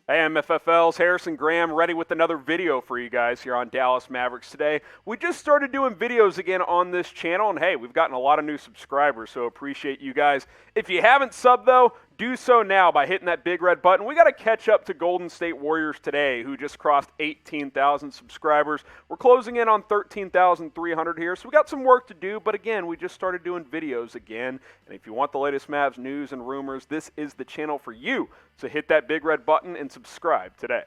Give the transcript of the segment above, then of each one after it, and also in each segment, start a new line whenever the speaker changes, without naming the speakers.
Hey MFFLs, Harrison Graham ready with another video for you guys here on Dallas Mavericks Today. We just started doing videos again on this channel, and hey, we've gotten a lot of new subscribers, so appreciate you guys. If you haven't subbed though, do so now by hitting that big red button. We got to catch up to Golden State Warriors today, who just crossed 18,000 subscribers. We're closing in on 13,300 here, so we got some work to do, but again, we just started doing videos again. And if you want the latest Mavs news and rumors, this is the channel for you. So hit that big red button and subscribe today.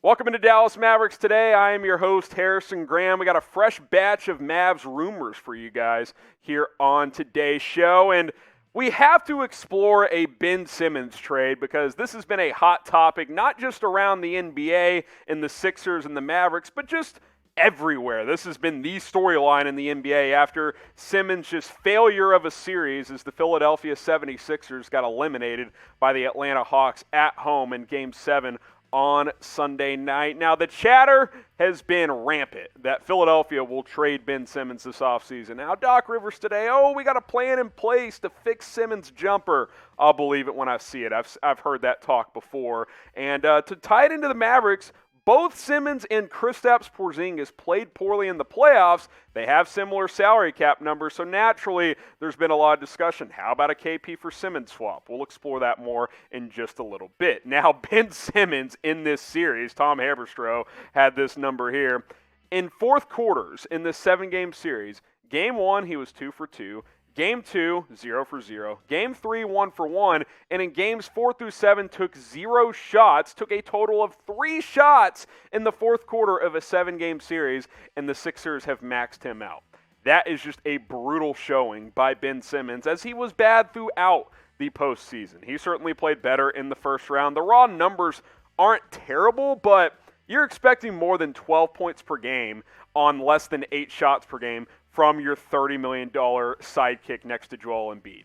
Welcome into Dallas Mavericks Today. I am your host, Harrison Graham. We got a fresh batch of Mavs rumors for you guys here on today's show. And we have to explore a Ben Simmons trade because this has been a hot topic, not just around the NBA and the Sixers and the Mavericks, but just everywhere. This has been the storyline in the NBA after Simmons' just failure of a series as the Philadelphia 76ers got eliminated by the Atlanta Hawks at home in Game 7 on Sunday night. Now, the chatter has been rampant that Philadelphia will trade Ben Simmons this offseason. Now, Doc Rivers today, we got a plan in place to fix Simmons' jumper. I'll believe it when I see it. I've heard that talk before. And to tie it into the Mavericks, both Simmons and Kristaps Porzingis played poorly in the playoffs. They have similar salary cap numbers, so naturally there's been a lot of discussion. How about a KP for Simmons swap? We'll explore that more in just a little bit. Now, Ben Simmons in this series, Tom Haberstroh had this number here. In fourth quarters in this 7-game series, Game 1 he was 2 for 2. Game 2, 0 for 0. Game 3, 1 for 1. And in games 4 through 7, took 0 shots, took a total of 3 shots in the fourth quarter of a 7-game series, and the Sixers have maxed him out. That is just a brutal showing by Ben Simmons, as he was bad throughout the postseason. He certainly played better in the first round. The raw numbers aren't terrible, but you're expecting more than 12 points per game on less than 8 shots per game from your $30 million sidekick next to Joel Embiid.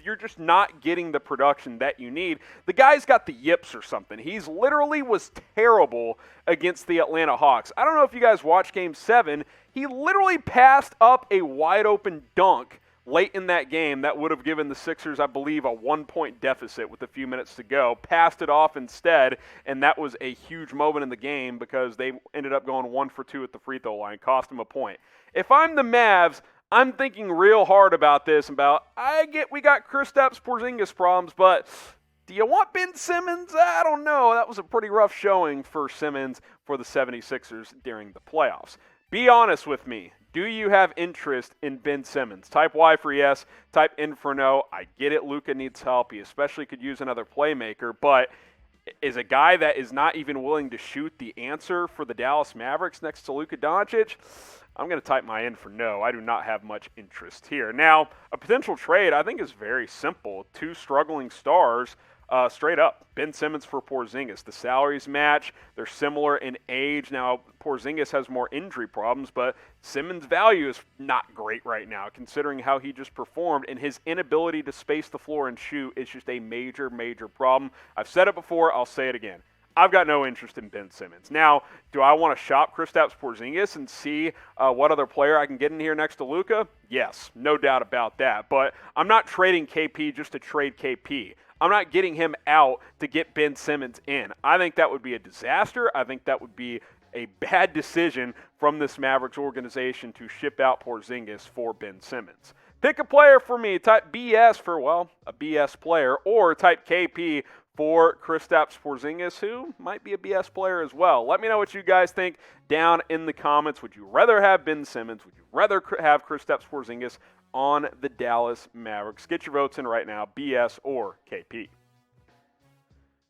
You're just not getting the production that you need. The guy's got the yips or something. He's literally was terrible against the Atlanta Hawks. I don't know if you guys watched Game 7. He literally passed up a wide-open dunk late in that game that would have given the Sixers, I believe, a 1-point deficit with a few minutes to go. Passed it off instead, and that was a huge moment in the game because they ended up going 1 for 2 at the free throw line. Cost him a point. If I'm the Mavs, I'm thinking real hard about this. We got Kristaps Porzingis problems, but do you want Ben Simmons? I don't know. That was a pretty rough showing for Simmons for the 76ers during the playoffs. Be honest with me. Do you have interest in Ben Simmons? Type Y for yes, type N for no. I get it, Luka needs help. He especially could use another playmaker, but is a guy that is not even willing to shoot the answer for the Dallas Mavericks next to Luka Doncic? I'm going to type my N for no. I do not have much interest here. Now, a potential trade I think is very simple. 2 struggling stars. Straight up, Ben Simmons for Porzingis. The salaries match. They're similar in age. Now, Porzingis has more injury problems, but Simmons' value is not great right now, considering how he just performed, and his inability to space the floor and shoot is just a major, major problem. I've said it before. I'll say it again. I've got no interest in Ben Simmons. Now, do I want to shop Kristaps Porzingis and see what other player I can get in here next to Luka? Yes, no doubt about that. But I'm not trading KP just to trade KP. I'm not getting him out to get Ben Simmons in. I think that would be a disaster. I think that would be a bad decision from this Mavericks organization to ship out Porzingis for Ben Simmons. Pick a player for me. Type BS for, a BS player, or type KP for Kristaps Porzingis, who might be a BS player as well. Let me know what you guys think down in the comments. Would you rather have Ben Simmons? Would you rather have Kristaps Porzingis on the Dallas Mavericks? Get your votes in right now, BS or KP.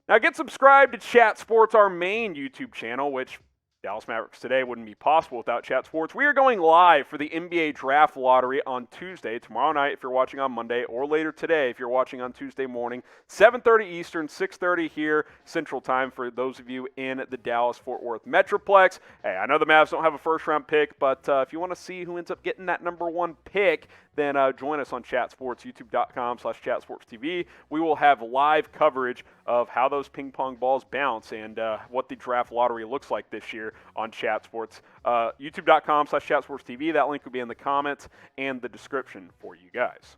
Now get subscribed to Chat Sports, our main YouTube channel, which Dallas Mavericks Today wouldn't be possible without Chat Sports. We are going live for the NBA Draft Lottery on Tuesday, tomorrow night if you're watching on Monday, or later today if you're watching on Tuesday morning, 7:30 Eastern, 6:30 here Central Time for those of you in the Dallas-Fort Worth Metroplex. Hey, I know the Mavs don't have a first-round pick, but if you want to see who ends up getting that number 1 pick, then join us on Chat Sports, youtube.com/ChatSportsTV. We will have live coverage of how those ping pong balls bounce and what the draft lottery looks like this year on Chat Sports. youtube.com/ChatSportsTV. That link will be in the comments and the description for you guys.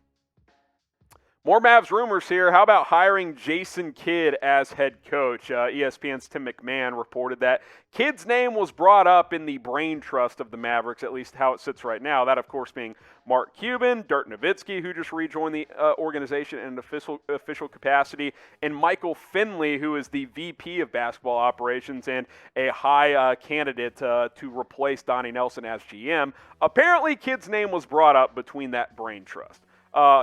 More Mavs rumors here. How about hiring Jason Kidd as head coach? ESPN's Tim MacMahon reported that Kidd's name was brought up in the brain trust of the Mavericks, at least how it sits right now. That, of course, being Mark Cuban, Dirk Nowitzki, who just rejoined the organization in an official capacity, and Michael Finley, who is the VP of basketball operations and a high candidate to replace Donnie Nelson as GM. Apparently, Kidd's name was brought up between that brain trust.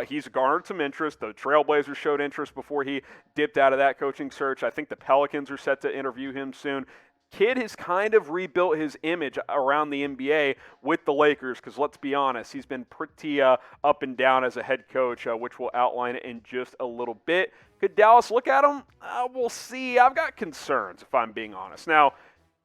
He's garnered some interest. The Trailblazers showed interest before he dipped out of that coaching search. I think the Pelicans are set to interview him soon. Kidd has kind of rebuilt his image around the NBA with the Lakers because, let's be honest, he's been pretty up and down as a head coach, which we'll outline in just a little bit. Could Dallas look at him? We'll see. I've got concerns, if I'm being honest. Now,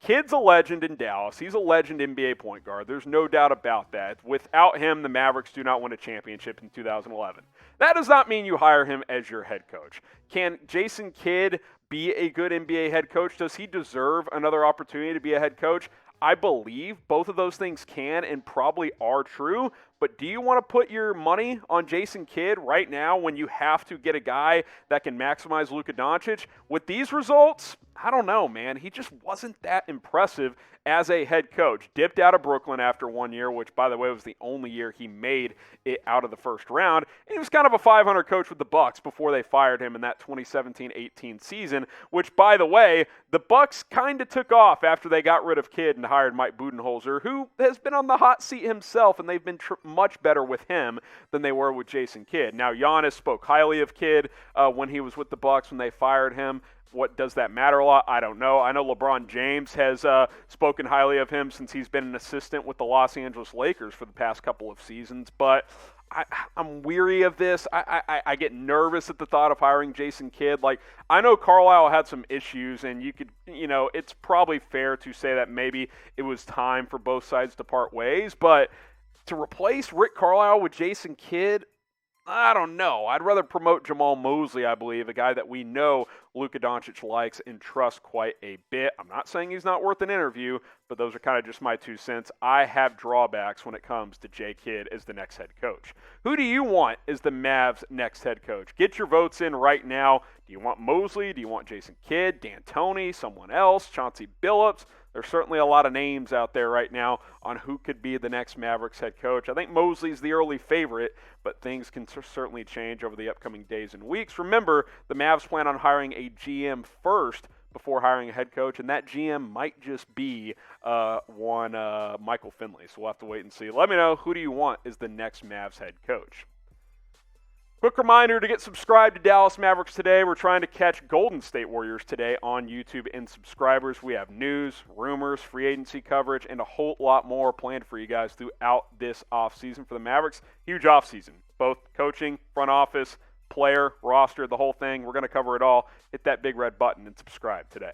Kidd's a legend in Dallas. He's a legend NBA point guard. There's no doubt about that. Without him, the Mavericks do not win a championship in 2011. That does not mean you hire him as your head coach. Can Jason Kidd be a good NBA head coach? Does he deserve another opportunity to be a head coach? I believe both of those things can and probably are true, but do you want to put your money on Jason Kidd right now when you have to get a guy that can maximize Luka Doncic? With these results, I don't know, man. He just wasn't that impressive as a head coach. Dipped out of Brooklyn after 1 year, which, by the way, was the only year he made it out of the first round. And he was kind of a 500 coach with the Bucks before they fired him in that 2017-18 season, which, by the way, the Bucks kind of took off after they got rid of Kidd and hired Mike Budenholzer, who has been on the hot seat himself, and they've been much better with him than they were with Jason Kidd. Now, Giannis spoke highly of Kidd when he was with the Bucks when they fired him. What does that matter a lot? I don't know. I know LeBron James has spoken highly of him since he's been an assistant with the Los Angeles Lakers for the past couple of seasons, but I'm weary of this. I get nervous at the thought of hiring Jason Kidd. Like, I know Carlisle had some issues, and it's probably fair to say that maybe it was time for both sides to part ways, but to replace Rick Carlisle with Jason Kidd, I don't know. I'd rather promote Jamal Mosley, I believe, a guy that we know Luka Doncic likes and trusts quite a bit. I'm not saying he's not worth an interview, but those are kind of just my 2 cents. I have drawbacks when it comes to Jay Kidd as the next head coach. Who do you want as the Mavs' next head coach? Get your votes in right now. Do you want Mosley? Do you want Jason Kidd, D'Antoni, someone else, Chauncey Billups? There's certainly a lot of names out there right now on who could be the next Mavericks head coach. I think Mosley's the early favorite, but things can certainly change over the upcoming days and weeks. Remember, the Mavs plan on hiring a GM first before hiring a head coach, and that GM might just be Michael Finley. So we'll have to wait and see. Let me know, who do you want as the next Mavs head coach? Quick reminder to get subscribed to Dallas Mavericks Today. We're trying to catch Golden State Warriors today on YouTube and subscribers. We have news, rumors, free agency coverage, and a whole lot more planned for you guys throughout this offseason for the Mavericks. Huge offseason, both coaching, front office, player, roster, the whole thing. We're going to cover it all. Hit that big red button and subscribe today.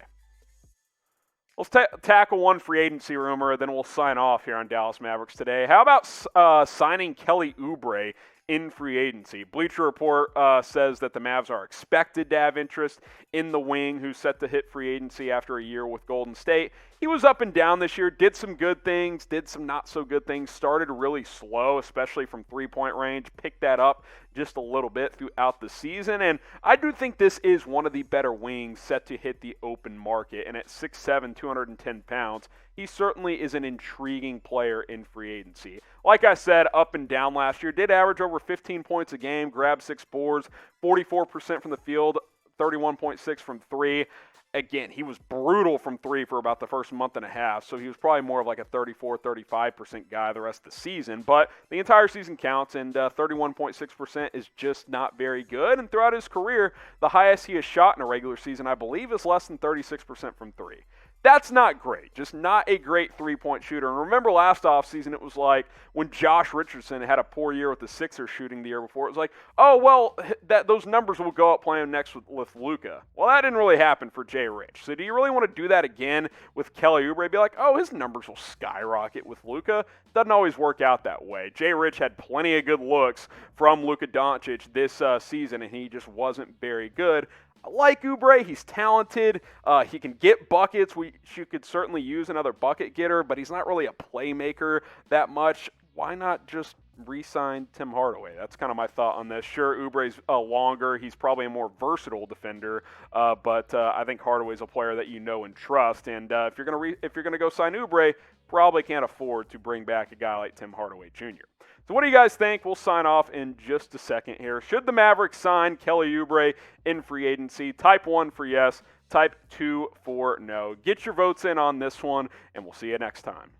Let's tackle one free agency rumor, then we'll sign off here on Dallas Mavericks Today. How about signing Kelly Oubre in free agency? Bleacher Report says that the Mavs are expected to have interest in the wing who's set to hit free agency after a year with Golden State. He was up and down this year, did some good things, did some not so good things, started really slow, especially from three-point range, picked that up just a little bit throughout the season, and I do think this is one of the better wings set to hit the open market, and at 6'7", 210 pounds, he certainly is an intriguing player in free agency. Like I said, up and down last year, did average over 15 points a game, grabbed 6 boards, 44% from the field, 31.6 from three. Again, he was brutal from three for about the first month and a half, so he was probably more of like a 34, 35% guy the rest of the season. But the entire season counts, and 31.6% is just not very good. And throughout his career, the highest he has shot in a regular season, I believe, is less than 36% from three. That's not great, just not a great three-point shooter. And remember last offseason, it was like when Josh Richardson had a poor year with the Sixers shooting the year before. It was like, oh, well, those numbers will go up playing next with Luka. Well, that didn't really happen for Jay Rich. So do you really want to do that again with Kelly Oubre? Be like, oh, his numbers will skyrocket with Luka. Doesn't always work out that way. Jay Rich had plenty of good looks from Luka Doncic this season, and he just wasn't very good. I like Oubre. He's talented. He can get buckets. You could certainly use another bucket getter, but he's not really a playmaker that much. Why not just re-sign Tim Hardaway. That's kind of my thought on this. Sure, Oubre's longer. He's probably a more versatile defender, but I think Hardaway's a player that you know and trust. And if you're gonna go sign Oubre, probably can't afford to bring back a guy like Tim Hardaway Jr. So what do you guys think? We'll sign off in just a second here. Should the Mavericks sign Kelly Oubre in free agency? Type 1 for yes, type 2 for no. Get your votes in on this one, and we'll see you next time.